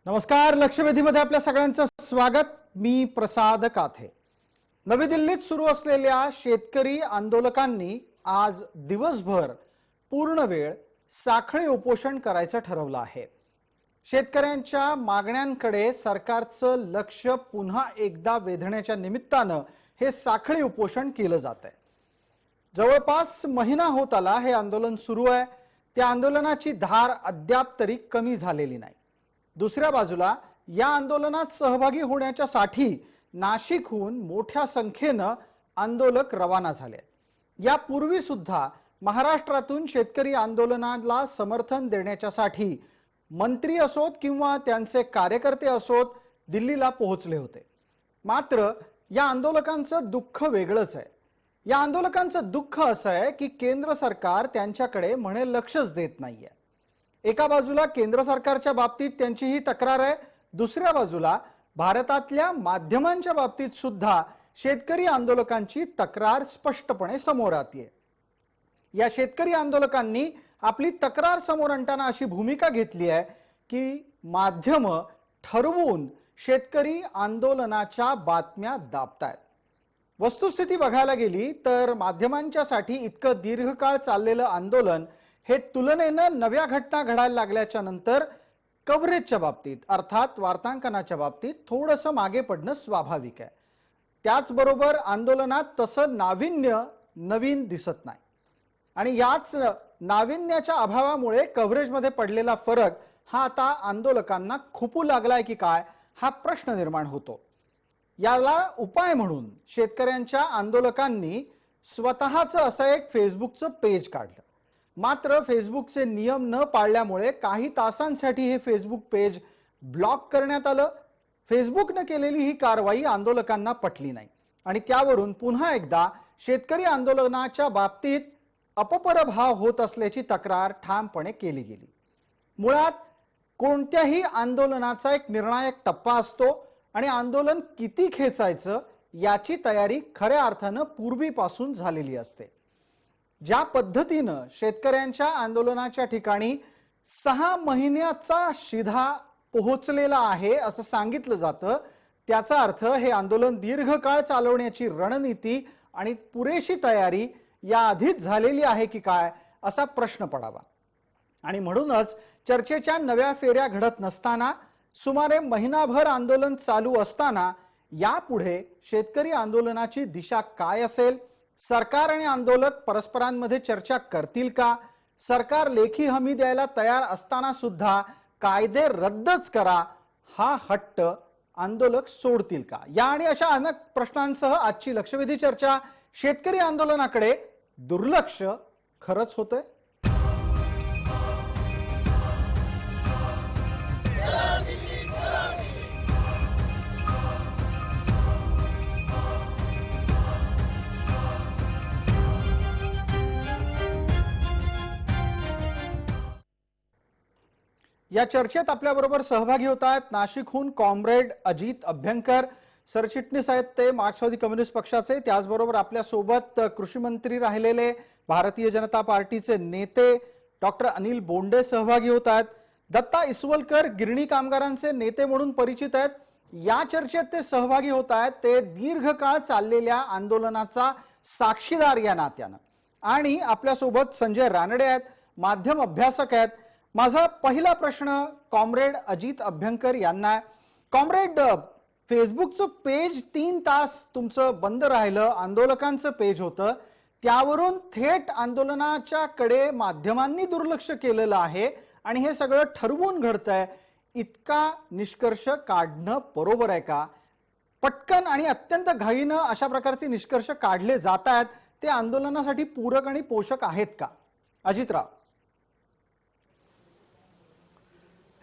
नमस्कार. लक्षवेधीमध्ये आपल्या सगळ्यांचं स्वागत. मी प्रसाद काथे. नवी दिल्लीत सुरू असलेल्या शेतकरी आंदोलकांनी आज दिवसभर पूर्ण वेळ साखळी उपोषण करायचं ठरवलं आहे. शेतकऱ्यांच्या मागण्यांकडे सरकारचं लक्ष पुन्हा एकदा वेधण्याच्या निमित्तानं हे साखळी उपोषण केलं जात आहे. जवळपास महिना होत आला हे आंदोलन सुरू आहे. त्या आंदोलनाची धार अद्याप तरी कमी झालेली नाही. दुसऱ्या बाजूला या आंदोलनात सहभागी होण्याच्यासाठी नाशिकहून मोठ्या संख्येनं आंदोलक रवाना झाले. यापूर्वी सुद्धा महाराष्ट्रातून शेतकरी आंदोलनाला समर्थन देण्याच्यासाठी मंत्री असोत किंवा त्यांचे कार्यकर्ते असोत दिल्लीला पोहोचले होते. मात्र या आंदोलकांचं दुःख वेगळंच आहे. या आंदोलकांचं दुःख असं आहे की केंद्र सरकार त्यांच्याकडे म्हणे लक्षच देत नाहीये. एका बाजूला केंद्र सरकारच्या बाबतीत त्यांची ही तक्रार आहे, दुसऱ्या बाजूला भारतातल्या माध्यमांच्या बाबतीत सुद्धा शेतकरी आंदोलकांची तक्रार स्पष्टपणे समोर येते. या शेतकरी आंदोलकांनी आपली तक्रार समोर आणताना अशी भूमिका घेतली आहे की माध्यम ठरवून शेतकरी आंदोलनाच्या बातम्या दाबतायत. वस्तुस्थिती बघायला गेली तर माध्यमांच्यासाठी इतकं दीर्घकाळ चाललेलं आंदोलन हे तुलनेनं नव्या घटना घडायला लागल्याच्या नंतर कव्हरेजच्या बाबतीत अर्थात वार्तांकनाच्या बाबतीत थोडंसं मागे पडणं स्वाभाविक आहे. त्याचबरोबर आंदोलनात तसं नाविन्य नवीन दिसत नाही आणि याच नाविन्याच्या अभावामुळे कव्हरेजमध्ये पडलेला फरक हा आता आंदोलकांना खुपू लागलाय की काय हा प्रश्न निर्माण होतो. याला उपाय म्हणून शेतकऱ्यांच्या आंदोलकांनी स्वतःचं असं एक फेसबुकचं पेज काढलं. मात्र फेसबुकचे नियम न पाळल्यामुळे काही तासांसाठी हे फेसबुक पेज ब्लॉक करण्यात आलं. फेसबुकने केलेली ही कारवाई आंदोलकांना पटली नाही आणि त्यावरून पुन्हा एकदा शेतकरी आंदोलनाच्या बाबतीत अपपरभाव होत असल्याची तक्रार ठामपणे केली गेली. मुळात कोणत्याही आंदोलनाचा एक निर्णायक टप्पा असतो आणि आंदोलन किती खेचायचं याची तयारी खऱ्या अर्थानं पूर्वीपासून झालेली असते. ज्या पद्धतीनं शेतकऱ्यांच्या आंदोलनाच्या ठिकाणी 6 महिन्याचा शिधा पोहोचलेला आहे असं सांगितलं जातं, त्याचा अर्थ हे आंदोलन दीर्घकाळ चालवण्याची रणनीती आणि पुरेशी तयारी याआधीच झालेली आहे की काय असा प्रश्न पडावा. आणि म्हणूनच चर्चेच्या नव्या फेऱ्या घडत नसताना सुमारे महिनाभर आंदोलन चालू असताना यापुढे शेतकरी आंदोलनाची दिशा काय असेल, सरकार आणि आंदोलक परस्परांमध्ये चर्चा करतील का, सरकार लेखी हमी द्यायला तयार असताना सुद्धा कायदे रद्दच करा हा हट्ट आंदोलक सोडतील का, या आणि अशा अनेक प्रश्नांसह आजची लक्षवेधी चर्चा शेतकरी आंदोलनाकडे दुर्लक्ष खरंच होतंय. या चर्चेत आपल्याबरोबर सहभागी होत आहेत नाशिकहून कॉम्रेड अजित अभ्यंकर, सरचिटणीस आहेत ते मार्क्सवादी कम्युनिस्ट पक्षाचे. त्याचबरोबर आपल्यासोबत कृषी मंत्री राहिलेले भारतीय जनता पार्टीचे नेते डॉक्टर अनिल बोंडे सहभागी होत आहेत. दत्ता इसवलकर गिरणी कामगारांचे नेते म्हणून परिचित आहेत. या चर्चेत ते सहभागी होत आहेत. ते दीर्घकाळ चाललेल्या आंदोलनाचा साक्षीदार या नात्यानं. आणि आपल्यासोबत संजय रानडे आहेत, माध्यम अभ्यासक आहेत. माझा पहिला प्रश्न कॉम्रेड अजित अभ्यंकर यांना. कॉम्रेड, फेसबुकचं पेज 3 तास तुमचं बंद राहिलं, आंदोलकांचं पेज होतं, त्यावरून थेट आंदोलनाच्या कडे माध्यमांनी दुर्लक्ष केलेलं आहे आणि हे सगळं ठरवून घडतंय. इतका निष्कर्ष काढणं बरोबर आहे का? पटकन आणि अत्यंत घाईनं अशा प्रकारचे निष्कर्ष काढले जात आहेत, ते आंदोलनासाठी पूरक आणि पोषक आहेत का? अजितराव.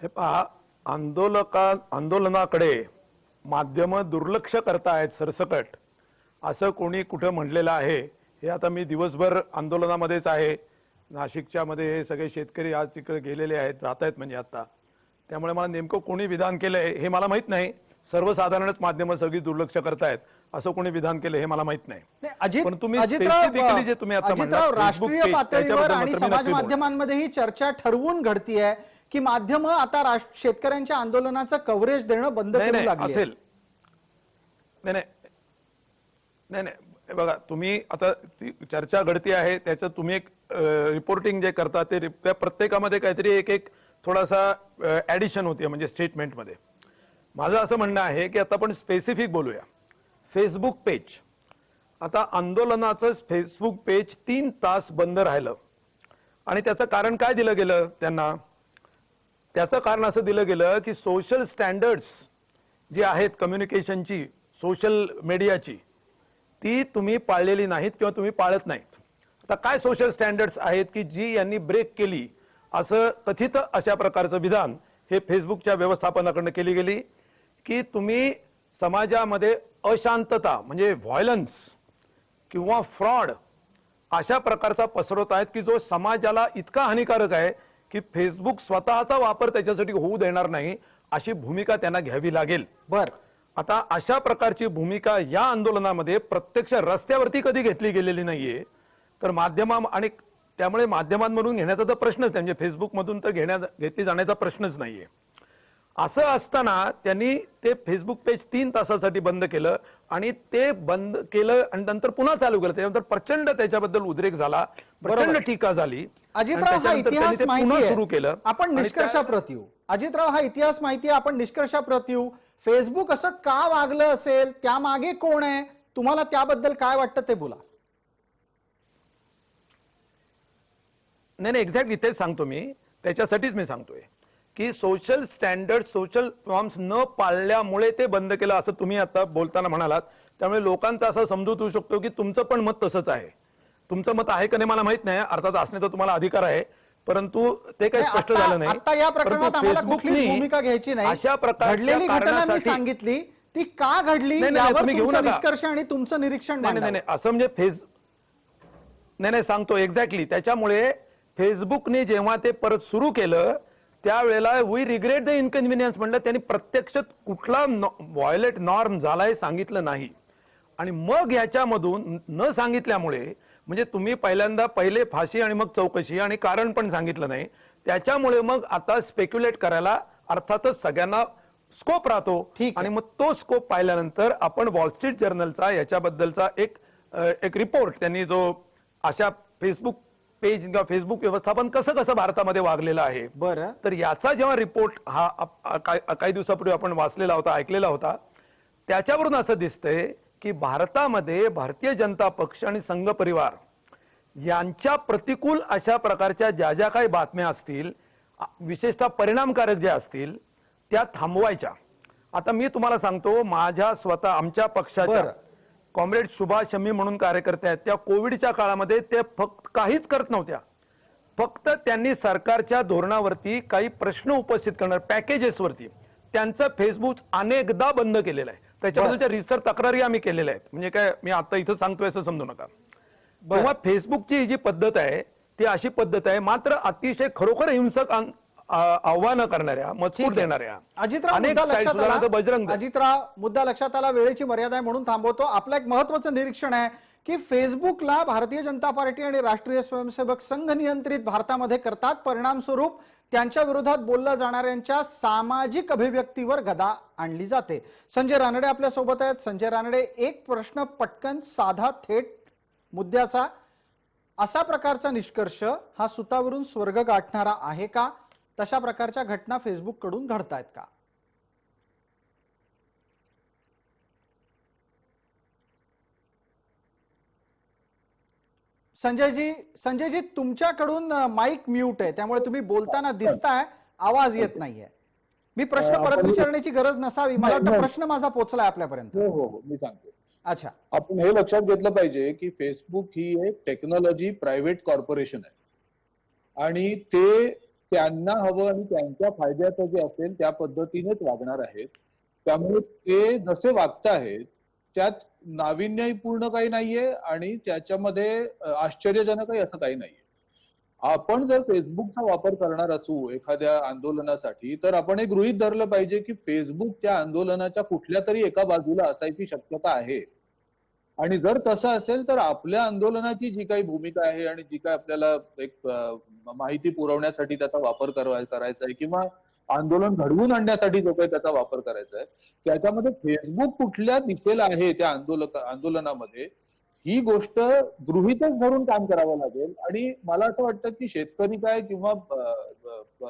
हे पहा, आंदोलनाकडे माध्यम दुर्लक्ष करतायत सरसकट असं कोणी कुठं म्हणलेलं आहे हे आता मी दिवसभर आंदोलनामध्येच आहे. नाशिकच्या मध्ये हे सगळे शेतकरी आज तिकडे गेलेले आहेत, जात आहेत म्हणजे आता. त्यामुळे मला नेमकं कोणी विधान केलंय हे मला माहित नाही. सर्वसाधारणच माध्यम सगळी दुर्लक्ष करतायत असं कोणी विधान केलं हे मला माहित नाही. पण तुम्ही स्पेसिफिकली जे तुम्ही आता म्हणालात राष्ट्रीय पातळीवर आणि समाज माध्यमांमध्ये ही चर्चा ठरवून घडतीये की माध्यमं आता शेतकऱ्यांच्या आंदोलनाचं कव्हरेज देणं बंद करू लागली असेल? नाही नाही नाही नाही, बघा तुम्ही आता चर्चा घडती आहे, त्याचं तुम्ही एक रिपोर्टिंग जे करता ते त्या प्रत्येकामध्ये काहीतरी एक एक थोडासा ऍडिशन होते म्हणजे स्टेटमेंटमध्ये. माझं असं म्हणणं आहे की आता आपण स्पेसिफिक बोलूया. फेसबुक पेज, आता आंदोलनाचं फेसबुक पेज 3 तास बंद राहिलं आणि त्याचं कारण काय दिलं गेलं त्यांना? त्याचं कारण असं दिलं गेलं की सोशल स्टँडर्ड्स जी आहेत कम्युनिकेशनची, सोशल मीडियाची, ती तुम्ही पाळलेली नाहीत किंवा तुम्ही पाळत नाहीत. आता काय सोशल स्टँडर्ड्स आहेत की जी यांनी ब्रेक केली असं कथित अशा प्रकारचं विधान हे फेसबुकच्या व्यवस्थापनाकडून केली गेली की तुम्ही समाजामध्ये अशांतता म्हणजे व्हायलन्स किंवा फ्रॉड अशा प्रकारचा पसरवत आहेत की जो समाजाला इतका हानिकारक आहे की फेसबुक स्वतःचा वापर त्याच्यासाठी होऊ देणार नाही, अशी भूमिका त्यांना घ्यावी लागेल. आता अशा प्रकारची भूमिका या आंदोलनामध्ये प्रत्यक्ष रस्त्यावरती कधी घेतली गेलेली नाहीये. तर माध्यम आणि त्यामुळे माध्यमांमधून घेण्याचा तर प्रश्नच, म्हणजे फेसबुकमधून तर घेतली जाण्याचा प्रश्नच नाहीये. असं असताना त्यांनी ते फेसबुक पेज 3 तासासाठी बंद केलं आणि ते बंद केलं आणि नंतर पुन्हा चालू केलं. त्यानंतर प्रचंड त्याच्याबद्दल उद्रेक झाला, प्रचंड टीका झाली. अजितराव, हा इतिहास माहिती सुरू केलं. आपण निष्कर्षाप्रत येऊ. अजितराव, हा इतिहास माहिती आहे, आपण निष्कर्षाप्रत येऊ. फेसबुक असं का वागलं असेल, त्यामागे कोण आहे, तुम्हाला त्याबद्दल काय वाटतं ते बोला. नाही एक्झॅक्टली तेच सांगतो मी, त्याच्यासाठीच मी सांगतोय की सोशल स्टँडर्ड, सोशल नॉर्म्स न पाळल्यामुळे ते बंद केलं असं तुम्ही आता बोलताना म्हणालात. त्यामुळे लोकांचा असं समजूत होऊ शकतो की तुमचं पण मत तसंच आहे. तुमचं मत आहे का नाही मला माहित नाही, अर्थात असण्याचा तुम्हाला अधिकार आहे, परंतु ते काही स्पष्ट झालं नाही. आता या प्रकरणात आम्हाला कुठलीच भूमिका घ्यायची नाही. अशा प्रकारची घटना मी सांगितली ती का घडली यावर तुमचा निष्कर्ष आणि तुमचं निरीक्षण. नाही असं म्हणजे नाही सांगतो एक्झॅक्टली. त्याच्यामुळे फेसबुकने जेव्हा ते परत सुरू केलं त्यावेळेला वी रिग्रेट द इनकन्व्हिनियन्स म्हणलं. त्यांनी प्रत्यक्षात कुठला व्हायोलेट नॉर्म झालाय सांगितलं नाही आणि मग याच्यामधून न सांगितल्यामुळे म्हणजे तुम्ही पहिल्यांदा पहिले फाशी आणि मग चौकशी आणि कारण पण सांगितलं नाही, त्याच्यामुळे मग आता स्पेक्युलेट करायला अर्थातच सगळ्यांना स्कोप राहतो. आणि मग तो स्कोप पाहिल्यानंतर आपण वॉल स्ट्रीट जर्नलचा याच्याबद्दलचा एक रिपोर्ट त्यांनी जो अशा फेसबुक पेज किंवा फेसबुक व्यवस्थापन कसं कसं भारतामध्ये वागलेलं आहे, बरं, तर याचा जेव्हा रिपोर्ट हा काही दिवसापूर्वी आपण वाचलेला होता, ऐकलेला होता, त्याच्यावरून असं दिसतंय की भारतामध्ये भारतीय जनता पक्ष आणि संघ परिवार यांच्या प्रतिकूल अशा प्रकारच्या ज्या ज्या काही बातम्या असतील, विशेषतः परिणामकारक ज्या असतील, त्या थांबवायच्या. आता मी तुम्हाला सांगतो, माझ्या स्वतः आमच्या पक्षाच्या कॉम्रेड सुभाष शमी म्हणून कार्यकर्ते आहेत, त्या कोविडच्या काळामध्ये ते फक्त काहीच करत नव्हत्या. फक्त त्यांनी सरकारच्या धोरणावरती काही प्रश्न उपस्थित करणार पॅकेजेसवरती त्यांचं फेसबुक अनेकदा बंद केलेलं आहे. त्याच्याबद्दलच्या रिसर्च तक्रारी आम्ही केलेल्या आहेत. म्हणजे काय मी आता इथं सांगतोय असं समजू नका. तेव्हा फेसबुकची जी पद्धत आहे ती अशी पद्धत आहे, मात्र अतिशय खरोखर हिंसक आव्हानं करणाऱ्या, मजकूर देणाऱ्या. अजितराव, मुद्दा लक्षात आला, वेळेची मर्यादा आहे म्हणून थांबवतो. आपलं एक महत्वाचं निरीक्षण आहे की फेसबुकला भारतीय जनता पार्टी आणि राष्ट्रीय स्वयंसेवक संघ नियंत्रित भारतामध्ये करतात. परिणामस्वरूप त्यांच्या विरोधात बोलल्या जाणाऱ्यांच्या सामाजिक अभिव्यक्तीवर गदा आणली जाते. संजय रानडे आपल्या सोबत आहेत. संजय रानडे, एक प्रश्न पटकन, साधा, थेट मुद्द्याचा. असा प्रकारचा निष्कर्ष हा सुतावरून स्वर्ग गाठणारा आहे का? तशा प्रकारच्या घटना फेसबुक कडून घडतायत का? संजयजी तुमच्याकडून माईक म्यूट आहे, त्यामुळे तुम्ही बोलताना दिसताय, आवाज येत नाहीये. मी प्रश्न परत विचारण्याची गरज नसावी, मला वाटतं प्रश्न माझा पोहोचलाय आपल्यापर्यंत. हो मी सांगतो. अच्छा, आपण हे लक्षात घेतलं पाहिजे की फेसबुक ही एक टेक्नॉलॉजी प्रायव्हेट कॉर्पोरेशन आहे आणि ते त्यांना हवं आणि त्यांच्या फायद्याचं जे असेल त्या पद्धतीनेच वागणार आहेत. त्यामुळे ते जसे वागताहेत त्यात नाविन्यपूर्ण काही नाहीये आणि त्याच्यामध्ये आश्चर्यजनकही असं काही नाहीये. आपण जर फेसबुकचा वापर करणार असू एखाद्या आंदोलनासाठी तर आपण हे गृहीत धरलं पाहिजे की फेसबुक त्या आंदोलनाच्या कुठल्या तरी एका बाजूला असायची शक्यता आहे आणि जर तसं असेल तर आपल्या आंदोलनाची जी काही भूमिका आहे आणि जी काही आपल्याला एक माहिती पुरवण्यासाठी त्याचा वापर करायचा आहे किंवा आंदोलन घडवून आणण्यासाठी जो काही त्याचा वापर करायचा आहे, त्याच्यामध्ये फेसबुक कुठल्या दिशेला आहे त्या आंदोलनामध्ये, ही गोष्ट गृहीतच धरून काम करावं लागेल. आणि मला असं वाटतं की शेतकरी काय किंवा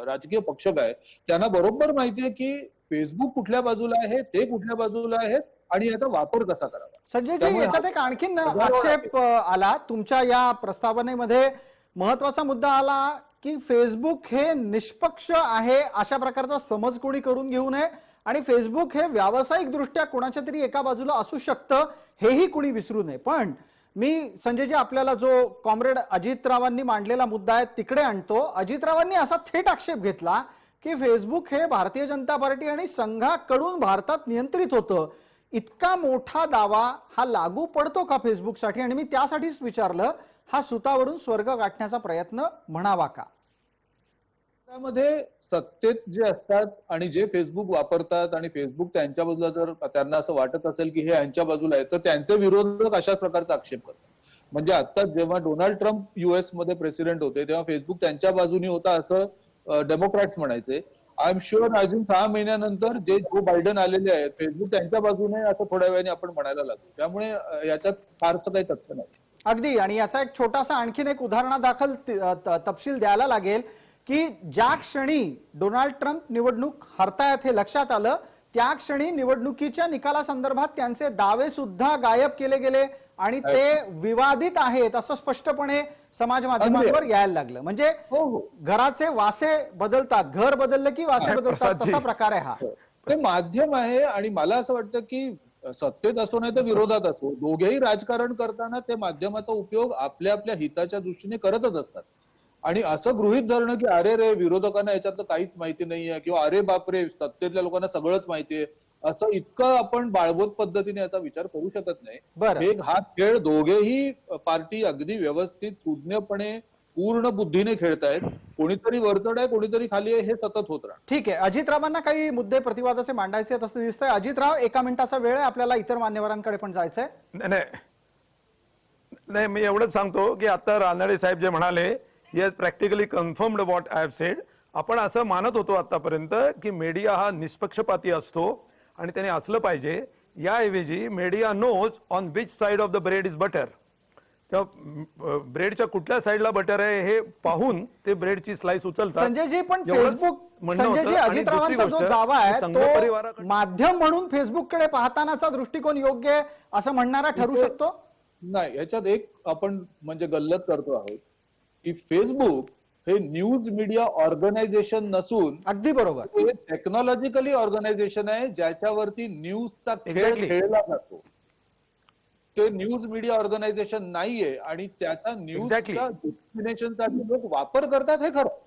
राजकीय पक्ष काय, त्यांना बरोबर माहितीये की फेसबुक कुठल्या बाजूला आहे, ते कुठल्या बाजूला आहेत आणि याचा वापर कसा करावा. संजयजी, त्यामुळे याच्यात एक आणखीन हजारो आक्षेप आला तुमच्या या प्रस्तावनेमध्ये. महत्वाचा मुद्दा आला की फेसबुक हे निष्पक्ष आहे अशा प्रकारचा समज कोणी करून घेऊ नये आणि फेसबुक हे व्यावसायिक दृष्ट्या कोणाच्या तरी एका बाजूला असू शकतं हेही कुणी विसरू नये. पण मी संजयजी आपल्याला जो कॉम्रेड अजितरावांनी मांडलेला मुद्दा आहे तिकडे आणतो. अजितरावांनी असा थेट आक्षेप घेतला की फेसबुक हे भारतीय जनता पार्टी आणि संघाकडून भारतात नियंत्रित होतं. इतका मोठा दावा हा लागू पडतो का फेसबुकसाठी? आणि मी त्यासाठीच विचारलं, हा सुतावरून स्वर्ग गाठण्याचा प्रयत्न म्हणावा का? त्यामध्ये सत्तेत जे असतात आणि जे फेसबुक वापरतात आणि फेसबुक त्यांच्या बाजूला जर त्यांना असं वाटत असेल की हे यांच्या बाजूला आहे, तर त्यांचे विरोधक अशाच प्रकारचा आक्षेप करतात. म्हणजे आता जेव्हा डोनाल्ड ट्रम्प US मध्ये प्रेसिडेंट होते तेव्हा फेसबुक त्यांच्या बाजूने होता असं डेमोक्रॅट्स म्हणायचे. आय एम शुअर अजून 6 महिन्यानंतर जे जो बायडन आलेले आहेत फेसबुक त्यांच्या बाजूने असं थोड्या वेळाने आपण म्हणायला लागतो. त्यामुळे याच्यात फारसं काही तथ्य नाही. अगदी. आणि याचा एक छोटासा आणखीन एक उदाहरणादाखल तपशील द्यायला लागेल की ज्या क्षणी डोनाल्ड ट्रम्प निवडणूक हरतायत हे लक्षात आलं, त्या क्षणी निवडणुकीच्या निकालासंदर्भात त्यांचे दावे सुद्धा गायब केले गेले आणि ते विवादित आहेत असं स्पष्टपणे समाज माध्यमांवर यायला लागलं. म्हणजे घराचे वासे बदलतात, घर बदललं की वासे बदलतात, तसा प्रकार आहे हा. ते माध्यम आहे. आणि मला असं वाटतं की सत्तेत असो नाही तर विरोधात असो, दोघेही राजकारण करताना ते माध्यमाचा उपयोग आपल्या आपल्या हिताच्या दृष्टीने करतच असतात. आणि असं गृहीत धरणं की अरे रे विरोधकांना याच्यातलं काहीच माहिती नाहीये किंवा अरे बापरे सत्तेतल्या लोकांना सगळंच माहितीये, असं इतकं आपण बाळबोध पद्धतीने याचा विचार करू शकत नाही. एक हा खेळ दोघेही पार्टी अगदी व्यवस्थित सुज्ञपणे पूर्ण बुद्धीने खेळतायत. कोणीतरी वरचढ आहे, कोणीतरी खाली आहे, हे सतत होत राहतं. ठीक आहे. अजितरावांना काही मुद्दे प्रतिवादाचे मांडायचे आहेत असं दिसतंय. अजितराव, 1 मिनिटाचा वेळ आहे, आपल्याला इतर मान्यवरांकडे पण जायचंय. नाही, मी एवढंच सांगतो की आता रानडे साहेब जे म्हणाले, he has practically confirmed what I have said. आपण असं मानत होतो आतापर्यंत की मीडिया हा निष्पक्षपाती असतो आणि त्याने असलं पाहिजे. याऐवजी media knows on which side of the bread is butter. तेव्हा ब्रेडच्या कुठल्या साईडला बटर आहे हे पाहून ते ब्रेडची स्लाइस उचलतात. संजयजी, पण फेसबुक, संजयजी, अजितरावांचा जो दावा आहे तो माध्यम म्हणून फेसबुककडे पाहतानाचा दृष्टिकोन योग्य आहे असं म्हणणारा ठरू शकतो? नाही, याच्यात एक आपण म्हणजे गल्लत करतो आहोत की फेसबुक हे न्यूज मीडिया ऑर्गनायझेशन नसून, अगदी बरोबर, हे टेक्नॉलॉजिकली ऑर्गनायझेशन आहे ज्याच्यावरती न्यूजचा खेळ खेळला जातो. ते न्यूज मीडिया ऑर्गनायझेशन नाहीये आणि त्याचा न्यूजच्या डेस्टिनेशनसाठी लोक वापर करतात हे खरं,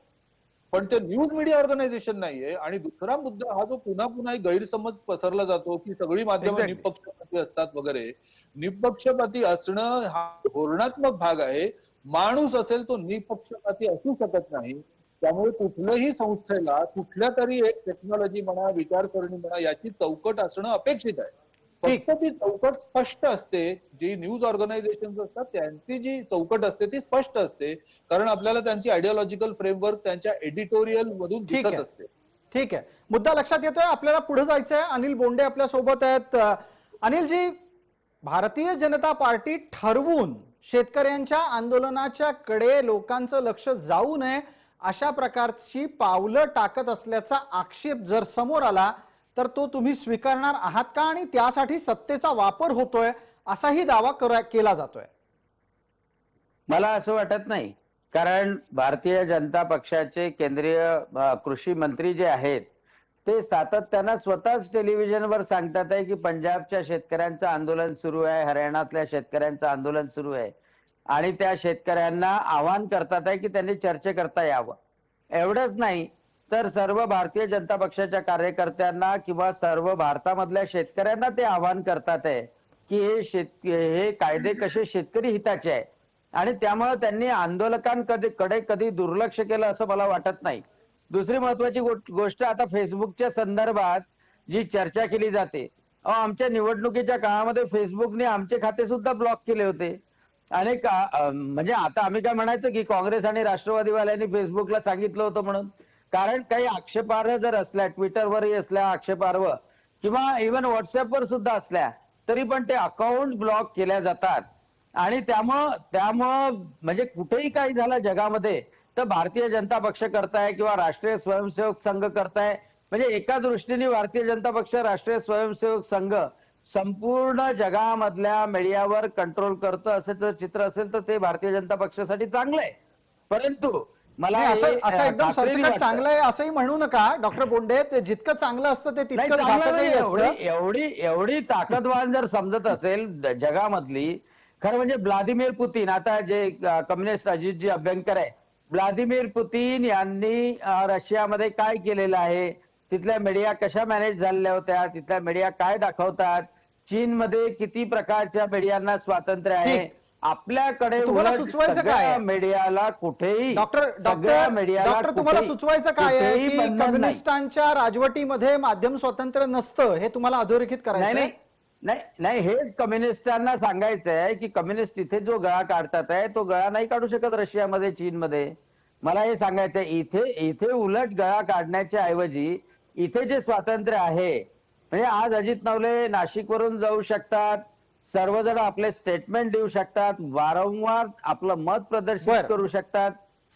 पण ते न्यूज मीडिया ऑर्गनायझेशन नाहीये. आणि दुसरा मुद्दा हा जो पुन्हा पुन्हा एक गैरसमज पसरला जातो की सगळी माध्यमं निपक्षपाती असतात वगैरे. निपक्षपाती असणं हा धोरणात्मक भाग आहे. माणूस असेल तो निपक्षपाती असू शकत नाही. त्यामुळे कुठल्याही संस्थेला कुठल्या तरी एक टेक्नॉलॉजी म्हणा, विचारसरणी म्हणा, याची चौकट असणं अपेक्षित आहे. फक्त ती चौकट स्पष्ट असते. जी न्यूज ऑर्गनायझेशन असतात त्यांची जी चौकट असते ती स्पष्ट असते, कारण आपल्याला त्यांची आयडिओलॉजिकल फ्रेमवर्क त्यांच्या एडिटोरियल मधून दिसत असते. ठीक आहे, मुद्दा लक्षात येतोय. आपल्याला पुढे जायचंय. अनिल बोंडे आपल्या सोबत आहेत. अनिलजी, भारतीय जनता पार्टी ठरवून शेतकऱ्यांच्या आंदोलनाच्या कडे लोकांचं लक्ष जाऊ नये अशा प्रकारची पावलं टाकत असल्याचा आक्षेप जर समोर आला तर तो तुम्ही स्वीकारणार आहात का? आणि त्यासाठी सत्तेचा वापर होतोय असाही दावा केला जातोय? मला असं वाटत नाही, कारण भारतीय जनता पक्षाचे केंद्रीय कृषी मंत्री जे आहेत ते सातत्यानं स्वतःच टेलिव्हिजनवर सांगतात आहे की पंजाबच्या शेतकऱ्यांचं आंदोलन सुरू आहे, हरियाणातल्या शेतकऱ्यांचं आंदोलन सुरू आहे आणि त्या शेतकऱ्यांना आवाहन करतात आहे की त्यांनी चर्चा करता यावं. एवढंच नाही तर सर्व भारतीय जनता पक्षाच्या कार्यकर्त्यांना किंवा सर्व भारतामधल्या शेतकऱ्यांना ते आवाहन करतात आहे की हे कायदे कसे शेतकरी हिताचे आहे आणि त्यामुळे त्यांनी आंदोलकांकडे कधी दुर्लक्ष केलं असं मला वाटत नाही. दुसरी महत्वाची गोष्ट, आता फेसबुकच्या संदर्भात जी चर्चा केली जाते आमच्या निवडणुकीच्या काळामध्ये फेसबुकने आमचे खाते सुद्धा ब्लॉक केले होते. अनेक म्हणजे आता आम्ही काय म्हणायचं की काँग्रेस आणि राष्ट्रवादीवाल्यांनी फेसबुकला सांगितलं होतं म्हणून. कारण काही आक्षेपार्ह जर असल्या, ट्विटरवरही असल्या आक्षेपार्ह किंवा इव्हन व्हॉट्सअपवर सुद्धा असल्या, तरी पण ते अकाउंट ब्लॉक केल्या जातात. आणि त्यामुळं म्हणजे कुठेही काही झालं जगामध्ये तर भारतीय जनता पक्ष करताय किंवा राष्ट्रीय स्वयंसेवक संघ करताय, म्हणजे एका दृष्टीने भारतीय जनता पक्ष, राष्ट्रीय स्वयंसेवक संघ संपूर्ण जगामधल्या मीडियावर कंट्रोल करतं असं जर चित्र असेल तर ते भारतीय जनता पक्षासाठी चांगलं आहे. परंतु मला नाही, असं असं एकदम खात्रीने सरसकट वाटतं. चांगलं आहे असंही म्हणू नका डॉक्टर बोंडे. ते जितकं चांगलं असतं ते नाही, तितकं चांगलं घातकही नाही. असतं. एवढी ताकदवान जर समजत असेल जगामधली, खरं म्हणजे व्लादिमीर पुतीन, आता जे कम्युनिस्ट अजितजी अभ्यंकर आहे, व्लादिमीर पुतीन यांनी रशियामध्ये काय केलेलं आहे, तिथल्या मीडिया कशा मॅनेज झालेल्या होत्या, तिथल्या मीडिया काय दाखवतात, चीनमध्ये किती प्रकारच्या मीडियांना स्वातंत्र्य आहे, ठीक. आपल्याकडे तुम्हाला उलट सुचवायचं काय सगळ्या आहे? मीडियाला कुठेही डॉक्टर सगळ्या मीडियाला तुम्हाला कुठेही- सुचवायचं काय आहे कुठेही की बंधन नाही. कम्युनिस्टांच्या राजवटीमध्ये माध्यम स्वातंत्र्य नसतं, हे तुम्हाला अधोरेखित नाही करायचं नाही आहे? नाही नाही हेच कम्युनिस्टांना सांगायचं आहे की कम्युनिस्ट इथे जो गळा काढतात आहे तो गळा नाही काढू शकत रशियामध्ये, चीनमध्ये. मला हे सांगायचं आहे, इथे उलट गळा काढण्याच्या ऐवजी इथे जे स्वातंत्र्य आहे, म्हणजे आज अजित नवले नाशिकवरून जाऊ शकतात, सर्वजण आपले स्टेटमेंट देऊ शकतात, वारंवार आपलं मत प्रदर्शित बरं. करू शकतात,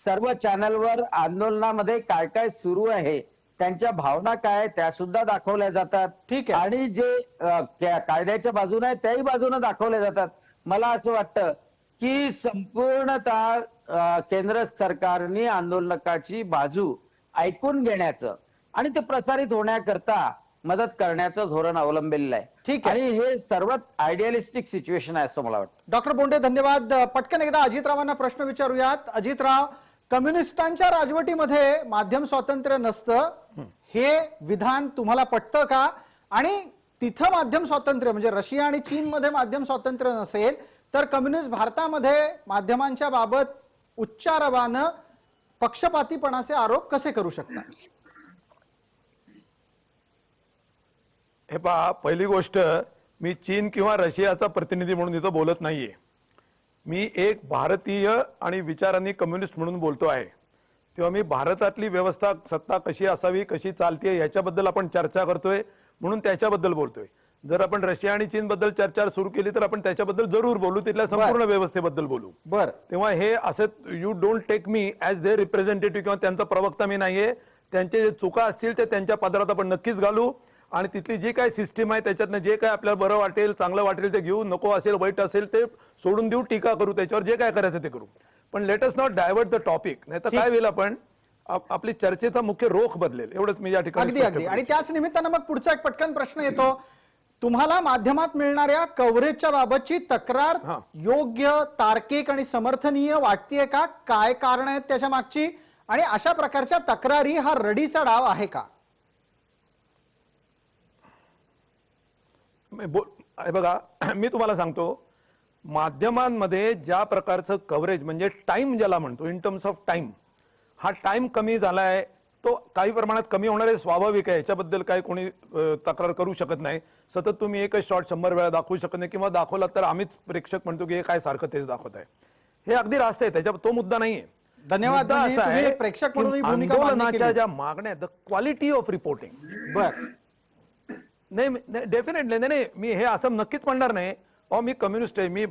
सर्व चॅनलवर आंदोलनामध्ये काय काय सुरू आहे, त्यांच्या भावना काय आहेत त्या सुद्धा दाखवल्या जातात. ठीक आहे. आणि जे कायद्याच्या बाजूने आहेत त्याही बाजूने दाखवल्या जातात. मला असं वाटतं की संपूर्णतः केंद्र सरकारने आंदोलकाची बाजू ऐकून घेण्याचं आणि ते प्रसारित होण्याकरता मदत करण्याचं धोरण अवलंबिलेलं आहे. ठीक आहे. आणि हे सर्वात आयडियालिस्टिक सिच्युएशन आहे असं मला वाटतं. डॉक्टर बोंडे धन्यवाद. पटकन एकदा अजितरावांना प्रश्न विचारूयात. अजितराव, कम्युनिस्टांच्या राजवटीमध्ये माध्यम स्वातंत्र्य नसतं, हे विधान तुम्हाला पटतं का? आणि तिथं माध्यम स्वातंत्र्य म्हणजे रशिया आणि चीनमध्ये माध्यम स्वातंत्र्य नसेल तर कम्युनिस्ट भारतामध्ये माध्यमांच्या बाबत उच्चारवानं पक्षपातीपणाचे आरोप कसे करू शकतात? हे पहा, पहिली गोष्ट, मी चीन किंवा रशियाचा प्रतिनिधी म्हणून इथं बोलत नाहीये. मी एक भारतीय आणि विचारांनी कम्युनिस्ट म्हणून बोलतो आहे. तेव्हा मी भारतातली व्यवस्था, सत्ता कशी असावी, कशी चालते याच्याबद्दल आपण चर्चा करतोय म्हणून त्याच्याबद्दल बोलतोय. जर आपण रशिया आणि चीन बद्दल चर्चा सुरू केली तर आपण त्याच्याबद्दल जरूर बोलू, तिथल्या संपूर्ण व्यवस्थेबद्दल बोलू. बरं, तेव्हा हे असं, you don't take me as their representative किंवा त्यांचा प्रवक्ता मी नाहीये. त्यांचे जे चुका असतील ते त्यांच्या पदरात आपण नक्कीच घालू आणि तिथली जी काय सिस्टीम आहे त्याच्यातनं जे काय आपल्याला बरं वाटेल, चांगलं वाटेल ते घेऊ, नको असेल, वाईट असेल ते सोडून देऊ, टीका करू, त्याच्यावर जे काय करायचं ते करू. पण let us not divert the topic. नाही तर काय होईल, आपण आपली चर्चेचा मुख्य रोख बदलेल. एवढंच मी या ठिकाणी अगदी अगदी. आणि त्याच निमित्तानं मग पुढचा एक पटकन प्रश्न येतो. तुम्हाला माध्यमात मिळणाऱ्या कव्हरेजच्या बाबतची तक्रार योग्य, तार्किक आणि समर्थनीय वाटतेय का? काय कारण आहेत त्याच्या मागची? आणि अशा प्रकारच्या तक्रारी हा रडीचा डाव आहे का? बघा, मी तुम्हाला सांगतो, माध्यमांमध्ये ज्या प्रकारचं कव्हरेज म्हणजे टाइम ज्याला म्हणतो, इन टर्म्स ऑफ टाइम, हा टाइम कमी झालाय, तो काही प्रमाणात कमी होणार आहे, स्वाभाविक आहे. याच्याबद्दल काही कोणी तक्रार करू शकत नाही. सतत तुम्ही एकच शॉट 100 वेळा दाखवू शकत नाही, किंवा दाखवला तर आम्हीच प्रेक्षक म्हणतो की हे काय सारखं तेच दाखवत आहे. हे अगदी रास्त आहे, त्याच्या तो मुद्दा नाहीये. धन्यवाद. मुद्दा असा आहे प्रेक्षक की म्हणून भूमिका मांडणी आंदोलनाच्या केली. ज्या मागण्या, द क्वालिटी ऑफ रिपोर्टिंग. बर, नाही, डेफिनेटली नाही, मी हे असं नक्कीच म्हणणार नाही. मी कम्युनिस्ट आहे, मी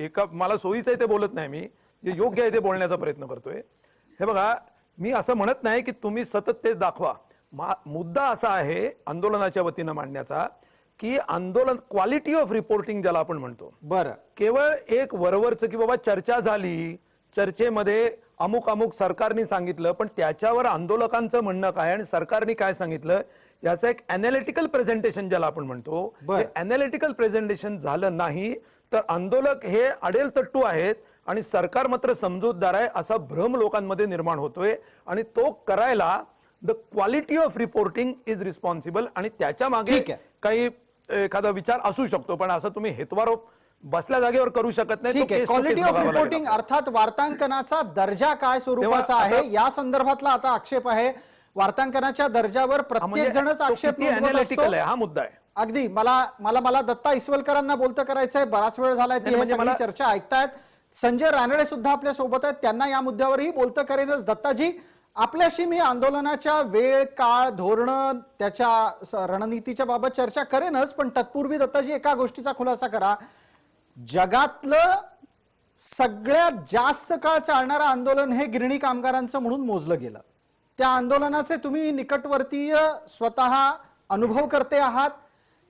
एका मला सोयीचं आहे ते बोलत नाही, मी जे योग्य आहे ते बोलण्याचा प्रयत्न करतोय. हे बघा, मी असं म्हणत नाही की तुम्ही सतत तेच दाखवा. मुद्दा असा आहे आंदोलनाच्या वतीनं मांडण्याचा की आंदोलन, क्वालिटी ऑफ रिपोर्टिंग ज्याला आपण म्हणतो, बरं, केवळ एक वरवरचं की बाबा चर्चा झाली, चर्चेमध्ये अमुक अमुक सरकारने सांगितलं, पण त्याच्यावर आंदोलकांचं म्हणणं काय आणि सरकारने काय सांगितलं याचं एक अॅनालिटिकल प्रेझेंटेशन ज्याला आपण म्हणतो, ते अॅनालिटिकल प्रेझेंटेशन झालं नाही तर आंदोलक हे अडेल तट्टू आहेत आणि सरकार मात्र समजूतदार आहे असा भ्रम लोकांमध्ये निर्माण होतोय. आणि तो करायला the quality of reporting is responsible. आणि त्याच्या मागे काही एखादा विचार असू शकतो, पण असं तुम्ही हेतवारोप बसल्या जागेवर करू शकत नाही. क्वालिटी ऑफ रिपोर्टिंग अर्थात वार्तांकनाचा दर्जा काय स्वरूपाचा आहे या संदर्भातला आता आक्षेप आहे. वार्तांकनाच्या दर्जावर प्रत्येक जणच आक्षेप अनालिटिकल आहे, हा मुद्दा आहे. अगदी मला मला मला दत्ता इसवलकरांना बोलतं करायचंय, बराच वेळ झालाय ती म्हणजे सगळी चर्चा ऐकतायत. संजय रानडे सुद्धा आपल्या सोबत आहेत, त्यांना या मुद्द्यावरही बोलतं करेनच. दत्ताजी, आपल्याशी मी आंदोलनाच्या वेळ, काळ, धोरण, त्याच्या रणनीतीच्या बाबत चर्चा करेनच, पण तत्पूर्वी दत्ताजी एका गोष्टीचा खुलासा करा. जगातलं सगळ्यात जास्त काळ चालणारं आंदोलन हे गिरणी कामगारांचं म्हणून मोजलं गेलं. त्या आंदोलनाचे तुम्ही निकटवर्तीय स्वतः अनुभव करते आहात.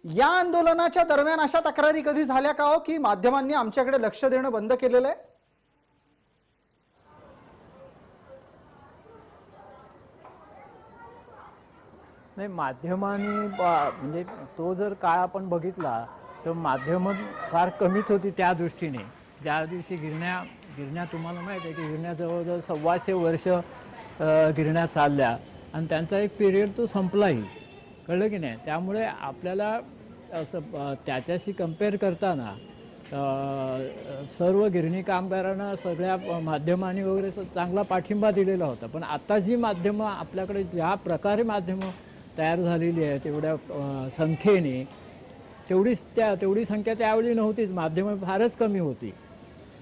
या आंदोलनाच्या दरम्यान अशा तक्रारी कधी झाल्या का हो की माध्यमांनी आमच्याकडे लक्ष देणं बंद केलेलं आहे? नाही, माध्यमांनी म्हणजे तो जर काळ आपण बघितला तर माध्यम फार कमीच होती त्या दृष्टीने. ज्या दिवशी गिरण्या तुम्हाला माहिती आहे की गिरण्या जवळजवळ 125 वर्ष गिरण्या चालल्या आणि त्यांचा एक पिरियड तो संपलाही, कळलं की नाही. त्यामुळे आपल्याला असं त्याच्याशी कम्पेअर करताना सर्व गिरणी कामगारांना सगळ्या माध्यमांनी वगैरे चांगला पाठिंबा दिलेला होता. पण आता जी माध्यमं आपल्याकडे ज्या प्रकारे माध्यमं तयार झालेली आहेत एवढ्या संख्येने, तेवढी संख्या त्यावेळी नव्हतीच. माध्यमं फारच कमी होती,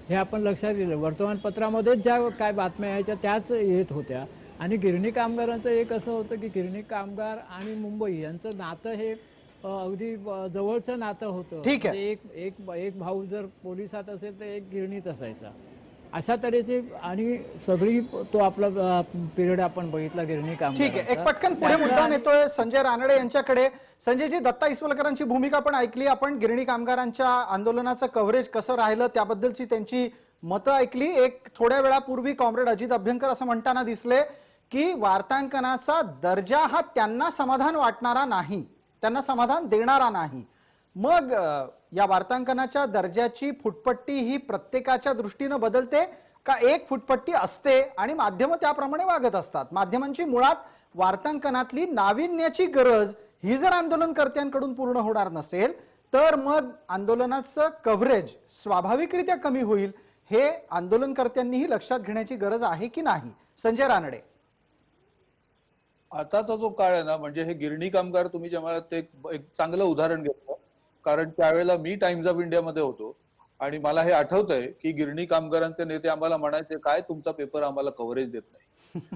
हे आपण लक्षात दिलं. वर्तमानपत्रामध्येच ज्या काय बातम्या यायच्या त्याच येत होत्या. आणि गिरणी कामगारांचं एक असं होतं की गिरणी कामगार आणि मुंबई यांचं नातं हे अगदी जवळचं नातं होतं. ठीक आहे. एक भाऊ जर पोलिसात असेल तर एक गिरणीत असायचा, अशा तऱ्हेचे. आणि सगळी तो आपला पिरियड आपण बघितला गिरणी कामगार. ठीक आहे, एक पटकन पुढे मुद्दा नेतोय संजय रानडे यांच्याकडे. संजयजी, दत्ता इसवलकरांची भूमिका पण ऐकली आपण, गिरणी कामगारांच्या आंदोलनाचं कव्हरेज कसं राहिलं त्याबद्दलची त्यांची मतं ऐकली. एक थोड्या वेळापूर्वी कॉम्रेड अजित अभ्यंकर असं म्हणताना दिसले की वार्तांकनाचा दर्जा हा त्यांना समाधान वाटणारा नाही, त्यांना समाधान देणारा नाही. मग या वार्तांकनाच्या दर्जाची फुटपट्टी ही प्रत्येकाच्या दृष्टीनं बदलते का एक फुटपट्टी असते आणि माध्यम त्याप्रमाणे वागत असतात? माध्यमांची मुळात वार्तांकनातली नाविन्याची गरज ही जर आंदोलनकर्त्यांकडून पूर्ण होणार नसेल तर मग आंदोलनाचं कव्हरेज स्वाभाविकरित्या कमी होईल. हे आंदोलनकर्त्यांनीही लक्षात घेण्याची गरज आहे की नाही? संजय रानडे. आताचा जो काळ आहे ना, म्हणजे हे गिरणी कामगार, तुम्ही जे मला ते एक चांगलं उदाहरण घेतलं, कारण त्यावेळेला मी टाइम्स ऑफ इंडियामध्ये होतो आणि मला हे आठवतंय की गिरणी कामगारांचे नेते आम्हाला म्हणायचे, काय तुमचा पेपर आम्हाला कव्हरेज देत नाही.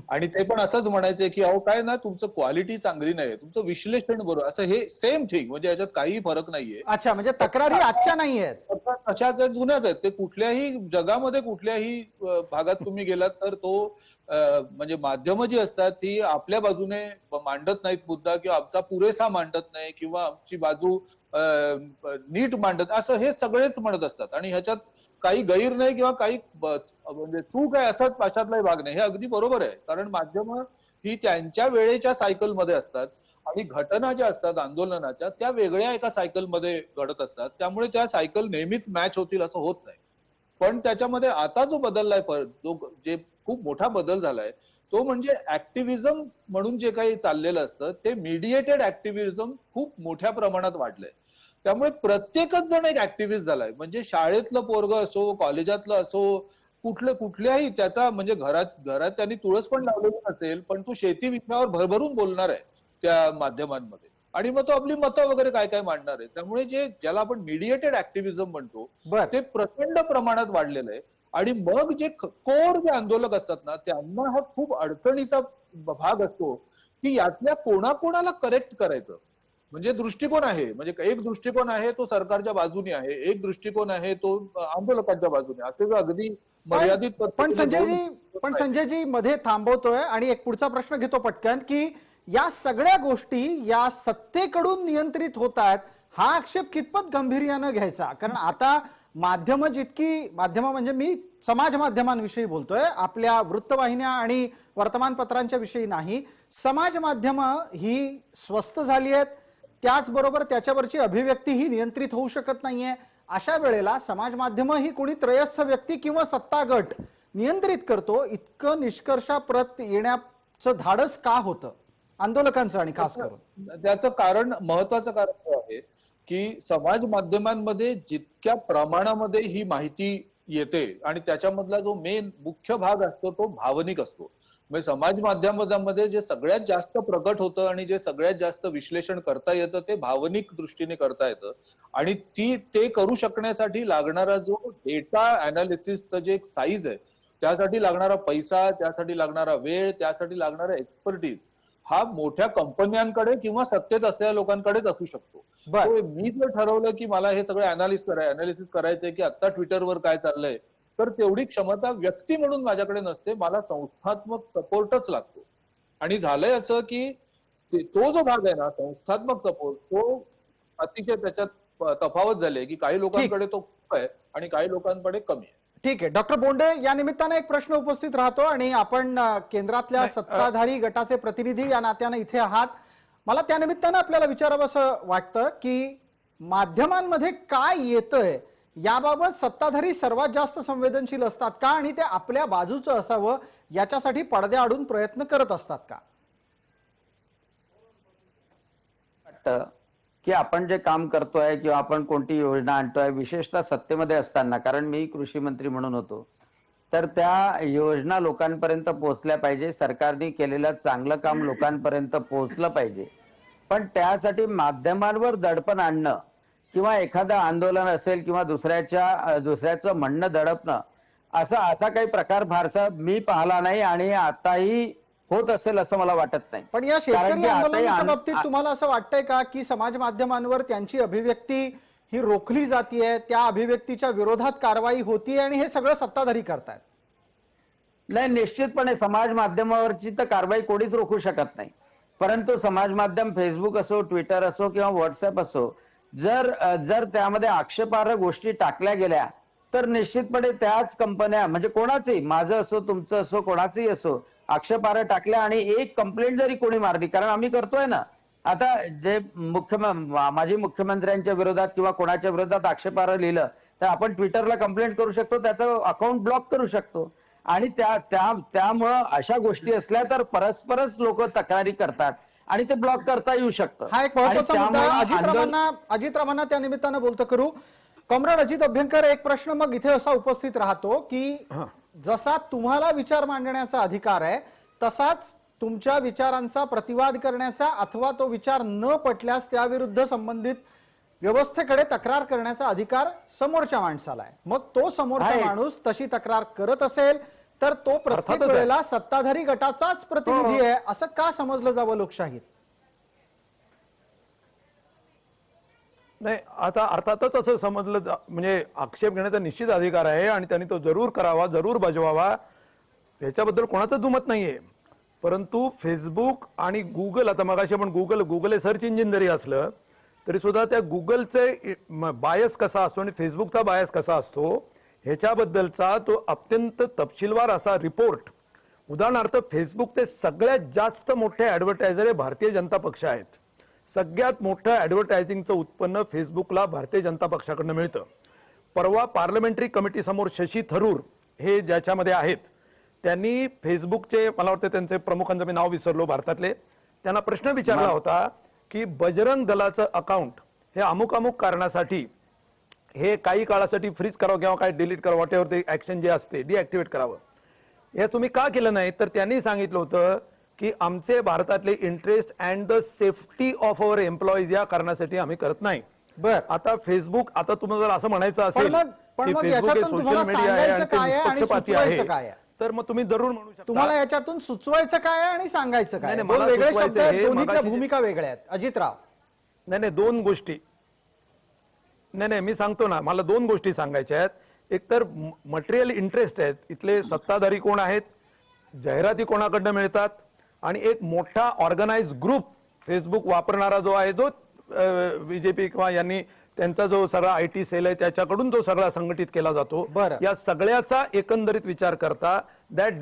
आणि ते पण असंच म्हणायचे की अहो काय ना, तुमचं क्वालिटी चांगली नाही, तुमचं विश्लेषण बरोबर. असं हे सेम थिंग, म्हणजे याच्यात काही फरक नाहीये. अच्छा, म्हणजे तक्रारी आजच्या नाही आहेत, अशाच जुन्याच आहेत. ते कुठल्याही जगामध्ये कुठल्याही भागात तुम्ही गेलात तर तो म्हणजे माध्यमं जी असतात ती आपल्या बाजूने मांडत नाहीत मुद्दा, किंवा आमचा पुरेसा मांडत नाही, किंवा आमची बाजू नीट मांडत, असं हे सगळेच म्हणत असतात. आणि ह्याच्यात काही गैर नाही किंवा काही म्हणजे चूक आहे असं अशातलाही भाग नाही. हे अगदी बरोबर आहे, कारण माध्यमं ही त्यांच्या वेळेच्या सायकलमध्ये असतात आणि घटना ज्या असतात आंदोलनाच्या त्या वेगळ्या एका सायकलमध्ये घडत असतात. त्यामुळे त्या सायकल नेहमीच मॅच होतील असं होत नाही. पण त्याच्यामध्ये आता जो बदललाय, जे खूप मोठा बदल झालाय तो म्हणजे ऍक्टिव्हिजम म्हणून जे काही चाललेलं असतं ते मीडिएटेड ऍक्टिव्हिजम खूप मोठ्या प्रमाणात वाढलंय. त्यामुळे प्रत्येकच जण एक ऍक्टिव्हिस्ट झालाय. म्हणजे शाळेतलं पोरग असो, कॉलेजातलं असो, कुठल्याही त्याचा म्हणजे घरात त्यांनी तुळस पण लावलेली नसेल, पण तो शेती विषयावर भरभरून बोलणार आहे त्या माध्यमांमध्ये, आणि मग तो आपली मतं वगैरे काय काय मांडणार आहे. त्यामुळे ज्याला आपण मीडिएटेड ऍक्टिव्हिजम म्हणतो ते प्रचंड प्रमाणात वाढलेलं आहे. आणि मग जे कोर जे आंदोलक असतात ना, त्यांना हा खूप अडचणीचा भाग असतो की यातल्या कोणाकोणाला करेक्ट करायचं. म्हणजे दृष्टिकोन आहे, म्हणजे एक दृष्टिकोन आहे तो सरकारच्या बाजूने आहे, एक दृष्टिकोन आहे तो आंदोलकांच्या बाजूने, असे अगदी मर्यादित. पण संजयजी मध्ये थांबवतोय आणि एक पुढचा प्रश्न घेतो पटकन, की या सगळ्या गोष्टी या सत्तेकडून नियंत्रित होत आहेत, हा आक्षेप कितपत गांभीर्यानं घ्यायचा? कारण आता माध्यम म्हणजे मी समाज माध्यमांविषयी बोलतोय, आपल्या वृत्तवाहिन्या आणि वर्तमानपत्रांच्या विषयी नाही. समाज माध्यमं ही स्वस्त झाली आहेत, त्याचबरोबर त्याच्यावरची अभिव्यक्ती ही नियंत्रित होऊ शकत नाहीये. अशा वेळेला समाज माध्यमं ही कोणी त्रयस्थ व्यक्ती किंवा सत्ता गट नियंत्रित करतो, इतकं निष्कर्षाप्रत येण्याचं धाडस का होतं आंदोलकांचं? आणि खास करून त्याचं कारण, महत्वाचं कारण हे आहे की समाज माध्यमांमध्ये जितक्या प्रमाणामध्ये ही माहिती येते आणि त्याच्यामधला जो मेन मुख्य भाग असतो तो भावनिक असतो. म्हणजे समाज माध्यमांमध्ये जे सगळ्यात जास्त प्रकट होतं आणि जे सगळ्यात जास्त विश्लेषण करता येतं ते भावनिक दृष्टीने करता येतं. आणि ते करू शकण्यासाठी लागणारा जो डेटा अनालिसिसचं जे एक साईज आहे, त्यासाठी लागणारा पैसा, त्यासाठी लागणारा वेळ, त्यासाठी लागणारा एक्सपर्टीज हा मोठ्या कंपन्यांकडे किंवा सत्तेत असलेल्या लोकांकडेच असू शकतो. बर तो मी जर ठरवलं की मला हे सगळं अनालिसिस करायचंय की आता ट्विटरवर काय चाललंय, तर तेवढी क्षमता व्यक्ती म्हणून माझ्याकडे नसते. मला संस्थात्मक सपोर्टच लागतो. आणि झालंय असं की तो जो भाग आहे ना संस्थात्मक सपोर्ट, तो अतिशय त्याच्यात तफावत झाली की काही लोकांकडे तो खूप आहे आणि काही लोकांकडे कमी आहे. ठीक आहे डॉक्टर बोंडे, या निमित्ताने एक प्रश्न उपस्थित राहतो आणि आपण केंद्रातल्या सत्ताधारी गटाचे प्रतिनिधी या नात्याने इथे आहात. मला त्या निमित्तानं आपल्याला विचारावं असं वाटतं की माध्यमांमध्ये काय येतंय याबाबत सत्ताधारी सर्वात जास्त संवेदनशील असतात का आणि ते आपल्या बाजूचं असावं याच्यासाठी पडद्याआडून प्रयत्न करत असतात का? वाटतं की आपण जे काम करतोय किंवा आपण कोणती योजना आणतोय, विशेषतः सत्तेमध्ये असताना, कारण मी कृषी मंत्री म्हणून होतो, तर त्या योजना लोकांपर्यंत पोहोचल्या पाहिजे. सरकारने केलेलं चांगलं काम लोकांपर्यंत पोहोचलं पाहिजे. पण त्यासाठी माध्यमांवर दडपण आणणं किंवा एखादं आंदोलन असेल किंवा दुसऱ्याचं म्हणणं दडपणं, असा काही प्रकार फारसा मी पाहिला नाही आणि आताही होत असेल असं मला वाटत नाही. पण या कारण शेतकरी की आताही आंदोलनाच्या बाबतीत तुम्हाला असं वाटतंय का की समाज माध्यमांवर त्यांची अभिव्यक्ती ही रोखली जातीये, त्या अभिव्यक्तीच्या विरोधात कारवाई होतीये आणि हे सगळं सत्ताधारी करतायत? नाही, निश्चितपणे समाज माध्यमावरची तर कारवाई कोणीच रोखू शकत नाही. परंतु समाज माध्यम फेसबुक असो, ट्विटर असो किंवा व्हॉट्सअप असो, जर त्यामध्ये आक्षेपार्ह गोष्टी टाकल्या गेल्या तर निश्चितपणे त्याच कंपन्या, म्हणजे कोणाचंही, माझं असो तुमचं असो कोणाचंही असो, आक्षेपार्ह टाकल्या आणि एक कंप्लेंट जरी कोणी मारली, कारण आम्ही करतोय ना आता, जे माजी मुख्यमंत्र्यांच्या विरोधात किंवा कोणाच्या विरोधात आक्षेपार्ह लिहिलं तर आपण ट्विटरला कंप्लेंट करू शकतो, त्याचं अकाउंट ब्लॉक करू शकतो. आणि त्यामुळं अशा गोष्टी असल्या तर परस्परच लोक तक्रारी करतात आणि ते ब्लॉक करता येऊ शकतं. हा एक महत्वाचा मुद्दा आहे. अजित रावांना त्या निमित्तानं बोलतो करू. कॉम्रेड अजित अभ्यंकर, एक प्रश्न मग इथे असा उपस्थित राहतो की जसा तुम्हाला विचार मांडण्याचा अधिकार आहे तसाच तुमच्या विचारांचा प्रतिवाद करण्याचा अथवा तो विचार न पटल्यास त्याविरुद्ध संबंधित व्यवस्थेकडे तक्रार करण्याचा अधिकार समोरच्या माणसाला आहे. मग तो समोरचा माणूस तशी तक्रार करत असेल तर तो प्रत्येक वेळेला सत्ताधारी गटाचाच प्रतिनिधी आहे असं का समजलं जावं लोकशाहीत? नाही, आता अर्थातच असं समजलं म्हणजे आक्षेप घेण्याचा निश्चित अधिकार आहे आणि त्यांनी तो जरूर करावा, जरूर बजवावा, याच्याबद्दल कोणाचं दुमत नाहीये. परंतु फेसबुक आणि गुगल, आता मगाशी आपण गुगल हे सर्च इंजिन जरी असलं तरी सुद्धा त्या गुगलचे बायस कसा असतो आणि फेसबुकचा बायस कसा असतो ह्याच्याबद्दलचा तो अत्यंत तपशीलवार असा रिपोर्ट. उदाहरणार्थ फेसबुकचे सगळ्यात जास्त मोठे ऍडव्हर्टायझर हे भारतीय जनता पक्ष आहेत. सगळ्यात मोठं ऍडव्हर्टायझिंगचं उत्पन्न फेसबुकला भारतीय जनता पक्षाकडनं मिळतं. परवा पार्लमेंटरी कमिटी समोर शशी थरूर हे ज्याच्यामध्ये आहेत, त्यांनी फेसबुकचे, मला वाटतं त्यांचे प्रमुखांचं मी नाव विसरलो भारतातले, त्यांना प्रश्न विचारला होता की बजरंग दलाचं अकाउंट हे अमुक अमुक कारणासाठी हे काही काळासाठी फ्रीज करावं किंवा काय डिलीट करावं, वॉटेवर ते ऍक्शन जे असते डिऍक्टिव्हेट करावं, हे तुम्ही का केलं नाही? तर त्यांनी सांगितलं होतं की आमचे भारतातले interest and the safety of our employees या कारणासाठी आम्ही करत नाही. बर, आता फेसबुक, आता तुम्हाला जर असं म्हणायचं असेल पण मग की फेसबुक हे सोशल मीडिया आहे आणि ते निष्पक्षपाती आहे तर मग तुम्ही जरूर म्हणू शकता. तुम्हाला याच्यातून सुचवायचं काय आणि सांगायचं काय? नाही, दोन मला वेगळे सुचवायचं शब्द आहेत, हे दोन्हीतल्या मगाशी भूमिका वेगळ्या आहेत. अजितराव, नाही, दोन गोष्टी, नाही मी सांगतो ना, मला दोन गोष्टी सांगायच्या आहेत. एक तर मटेरियल इंटरेस्ट आहेत, इथले सत्ताधारी कोण आहेत, जाहिराती कोणाकडनं मिळतात, आणि एक मोठा ऑर्गनाइज ग्रुप फेसबुक वापरणारा जो आहे, जो बीजेपी किंवा यांनी त्यांचा जो सगळा आयटी सेल आहे त्याच्याकडून जो सगळा संघटित केला जातो, या सगळ्याचा एकंदरीत विचार करता that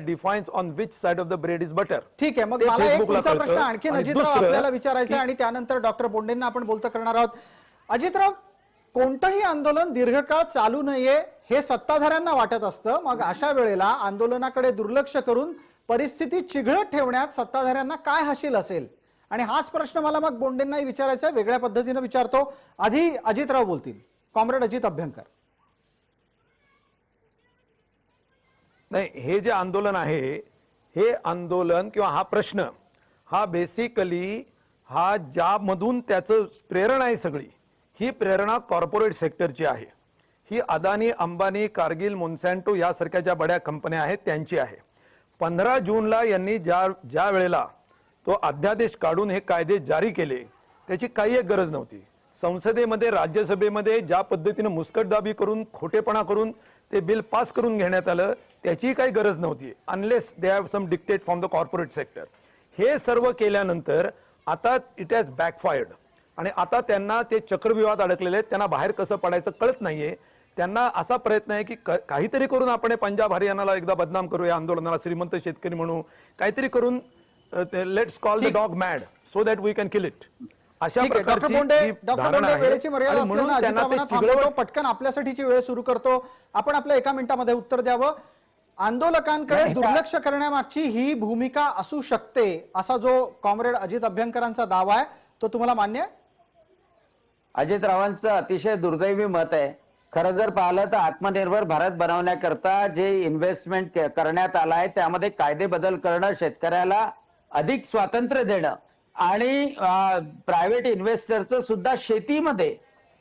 defines on which side of the bread is butter. ठीक आहे, मग मला एक पुढचा प्रश्न आणखी अजितराव आपल्याला विचारायचा आणि त्यानंतर डॉक्टर बोंडेंना आपण बोलतं करणार आहोत. अजितराव, कोणतंही आंदोलन दीर्घकाळ चालू नये हे सत्ताधाऱ्यांना वाटत असतं. मग अशा वेळेला आंदोलनाकडे दुर्लक्ष करून परिस्थिती चिघळत ठेवण्यात सत्ताधाऱ्यांना काय हासिल असेल? आणि हाच प्रश्न मला मग बोंडेंनाही विचारायचा आहे, वेगळ्या पद्धतीने विचारतो. आधी अजितराव बोलतील. कॉम्रेड अजित अभ्यंकर. नाही, हे जे आंदोलन आहे, हे आंदोलन किंवा हा प्रश्न हा बेसिकली हा ज्यामधून त्याचं प्रेरणा आहे सगळी, ही प्रेरणा कॉर्पोरेट सेक्टरची आहे. ही अदानी, अंबानी, कारगिल, मोन्सॅन्टो यासारख्या ज्या बड्या कंपन्या आहेत त्यांची आहे. 15 जूनला यांनी ज्या वेळेला तो अध्यादेश काढून हे कायदे जारी केले त्याची काही एक गरज नव्हती. संसदेमध्ये, राज्यसभेमध्ये ज्या पद्धतीने मुस्कटदाबी करून, खोटेपणा करून ते बिल पास करून घेण्यात आलं त्याची काही गरज नव्हती, unless they have some dictate from the corporate sector. हे सर्व केल्यानंतर आता इट हॅज बॅकफायर्ड आणि आता त्यांना ते चक्रव्यूहात अडकलेले आहेत. त्यांना बाहेर कसं पडायचं कळत नाहीये. त्यांना असा प्रयत्न आहे की काहीतरी करून आपण पंजाब हरियाणाला एकदा बदनाम करूया, आंदोलनाला श्रीमंत शेतकरी म्हणू, काहीतरी करून let's call the dog mad so that we can kill it. अशा प्रकारची वेळेची मर्यादा असल्यानं अजितरावांना थांबवतो. पटकन आपल्यासाठीची वेळ सुरू करतो. आपण आपल्या 1 मिनिटामध्ये उत्तर द्यावं. आंदोलकांकडे दुर्लक्ष करण्यामागची ही भूमिका असू शकते असा जो कॉम्रेड अजित अभ्यंकरांचा दावा आहे तो तुम्हाला मान्य आहे? अजितरावांचं अतिशय दुर्दैवी मत आहे. खरं जर पाहिलं तर आत्मनिर्भर भारत बनवण्याकरता जे इन्व्हेस्टमेंट करण्यात आलं आहे त्यामध्ये कायदे बदल करणं, शेतकऱ्याला अधिक स्वातंत्र्य देणं आणि प्रायव्हेट इन्व्हेस्टरचं सुद्धा शेतीमध्ये,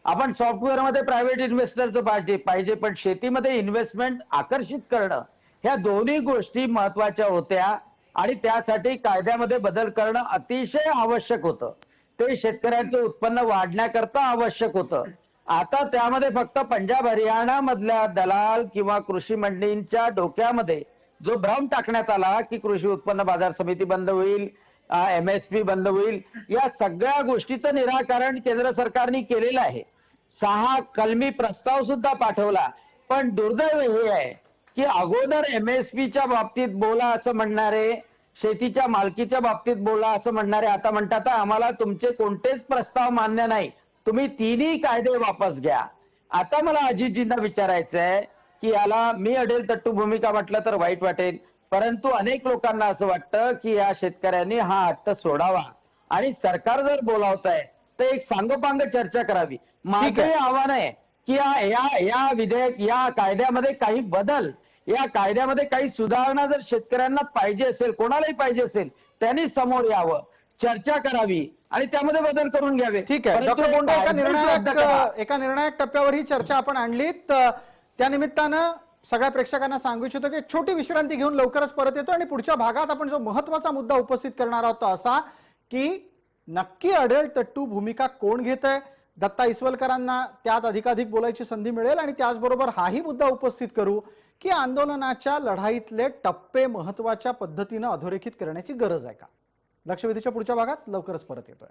आपण सॉफ्टवेअरमध्ये प्रायव्हेट इन्व्हेस्टरचं पाहिजे पण शेतीमध्ये इन्व्हेस्टमेंट आकर्षित करणं, ह्या दोन्ही गोष्टी महत्वाच्या होत्या आणि त्यासाठी कायद्यामध्ये बदल करणं अतिशय आवश्यक होतं. ते शेतकऱ्यांचं उत्पन्न वाढण्याकरता आवश्यक होतं. आता त्यामध्ये फक्त पंजाब हरियाणा मधल्या दलाल किंवा कृषी मंडळींच्या डोक्यामध्ये जो भ्रम टाकण्यात आला की कृषी उत्पन्न बाजार समिती बंद होईल, MSP बंद होईल, या सगळ्या गोष्टीचं निराकरण केंद्र सरकारने केलेलं आहे. 6 कलमी प्रस्ताव सुद्धा पाठवला. पण दुर्दैव हे आहे की अगोदर MSPच्या बाबतीत बोला असं म्हणणारे, शेतीच्या मालकीच्या बाबतीत बोला असं म्हणणारे आता म्हणतात आम्हाला तुमचे कोणतेच प्रस्ताव मान्य नाही, तुम्ही तिन्ही कायदे वापस घ्या. आता मला अजितजींना विचारायचं आहे की याला मी अडेल तट्टू भूमिका म्हटलं तर वाईट वाटेल, परंतु अनेक लोकांना असं वाटतं की या शेतकऱ्यांनी हा हट्ट सोडावा आणि सरकार जर बोलावत आहे तर एक सांगोपांग चर्चा करावी. माझं हे आव्हान आहे की या विधेयक, या कायद्यामध्ये काही बदल, या कायद्यामध्ये काही सुधारणा जर शेतकऱ्यांना पाहिजे असेल, कोणालाही पाहिजे असेल, त्यांनी समोर यावं, चर्चा करावी आणि त्यामध्ये बदल करून घ्यावे. ठीक आहे डॉक्टर बोंडे, एका निर्णायक टप्प्यावर ही चर्चा आपण आणलीत. त्यानिमित्तानं सगळ्या प्रेक्षकांना सांगू इच्छितो की एक छोटी विश्रांती घेऊन लवकरच परत येतो आणि पुढच्या भागात आपण जो महत्वाचा मुद्दा उपस्थित करणार आहोत तो असा की नक्की अडेल तट्टू भूमिका कोण घेत आहे. दत्ता इसवलकरांना त्यात अधिकाधिक बोलायची संधी मिळेल आणि त्याचबरोबर हाही मुद्दा उपस्थित करू की आंदोलनाच्या लढाईतले टप्पे महत्वाच्या पद्धतीनं अधोरेखित करण्याची गरज आहे का. लक्षवेधीच्या पुढच्या भागात लवकरच परत येतोय.